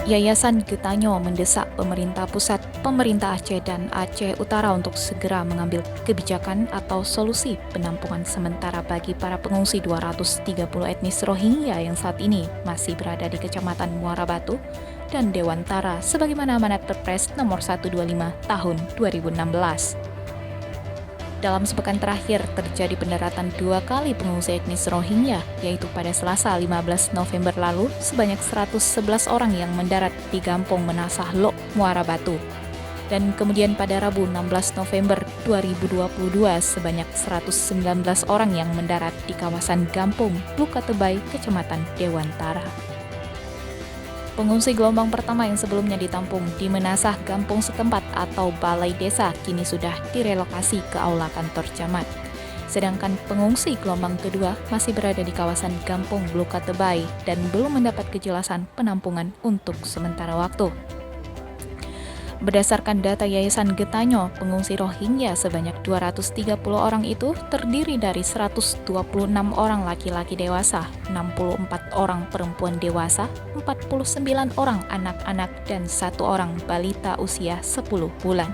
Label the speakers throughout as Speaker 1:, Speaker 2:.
Speaker 1: Yayasan Getanyo mendesak pemerintah pusat, pemerintah Aceh dan Aceh Utara untuk segera mengambil kebijakan atau solusi penampungan sementara bagi para pengungsi 230 etnis Rohingya yang saat ini masih berada di Kecamatan Muara Batu dan Dewantara sebagaimana amanat Perpres nomor 125 tahun 2016. Dalam sepekan terakhir, terjadi pendaratan 2 kali pengungsi etnis Rohingya, yaitu pada Selasa 15 November lalu, sebanyak 111 orang yang mendarat di Gampong Menasah Lok, Muara Batu. Dan kemudian pada Rabu 16 November 2022, sebanyak 119 orang yang mendarat di kawasan Gampong, Lukatebay, Kecamatan Dewantara. Pengungsi gelombang pertama yang sebelumnya ditampung di Menasah Gampong setempat atau Balai Desa kini sudah direlokasi ke aula kantor camat. Sedangkan pengungsi gelombang kedua masih berada di kawasan Gampong Lukatebay dan belum mendapat kejelasan penampungan untuk sementara waktu. Berdasarkan data Yayasan Getanyo, pengungsi Rohingya sebanyak 230 orang itu terdiri dari 126 orang laki-laki dewasa, 64 orang perempuan dewasa, 49 orang anak-anak, dan 1 orang balita usia 10 bulan.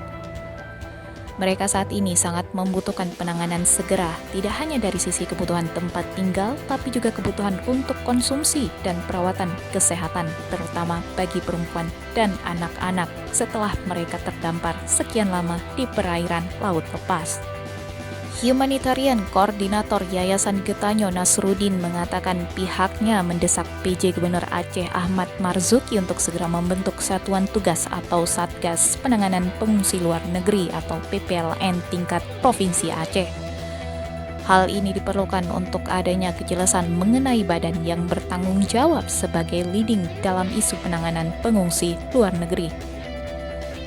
Speaker 1: Mereka saat ini sangat membutuhkan penanganan segera, tidak hanya dari sisi kebutuhan tempat tinggal, tapi juga kebutuhan untuk konsumsi dan perawatan kesehatan, terutama bagi perempuan dan anak-anak setelah mereka terdampar sekian lama di perairan laut lepas. Humanitarian Koordinator Yayasan Getanyo Nasruddin mengatakan pihaknya mendesak PJ Gubernur Aceh Ahmad Marzuki untuk segera membentuk Satuan Tugas atau Satgas Penanganan Pengungsi Luar Negeri atau PPLN tingkat Provinsi Aceh. Hal ini diperlukan untuk adanya kejelasan mengenai badan yang bertanggung jawab sebagai leading dalam isu penanganan pengungsi luar negeri.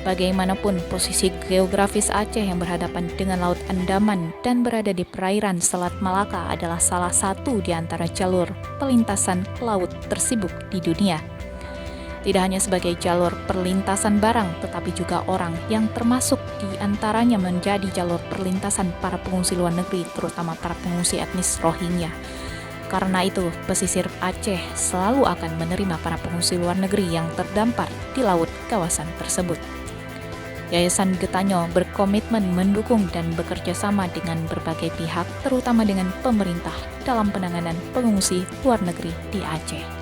Speaker 1: Bagaimanapun, posisi geografis Aceh yang berhadapan dengan Laut Andaman dan berada di perairan Selat Malaka adalah salah satu di antara jalur perlintasan laut tersibuk di dunia. Tidak hanya sebagai jalur perlintasan barang, tetapi juga orang yang termasuk di antaranya menjadi jalur perlintasan para pengungsi luar negeri, terutama para pengungsi etnis Rohingya. Karena itu, pesisir Aceh selalu akan menerima para pengungsi luar negeri yang terdampar di laut kawasan tersebut. Yayasan Getanyo berkomitmen mendukung dan bekerja sama dengan berbagai pihak, terutama dengan pemerintah dalam penanganan pengungsi luar negeri di Aceh.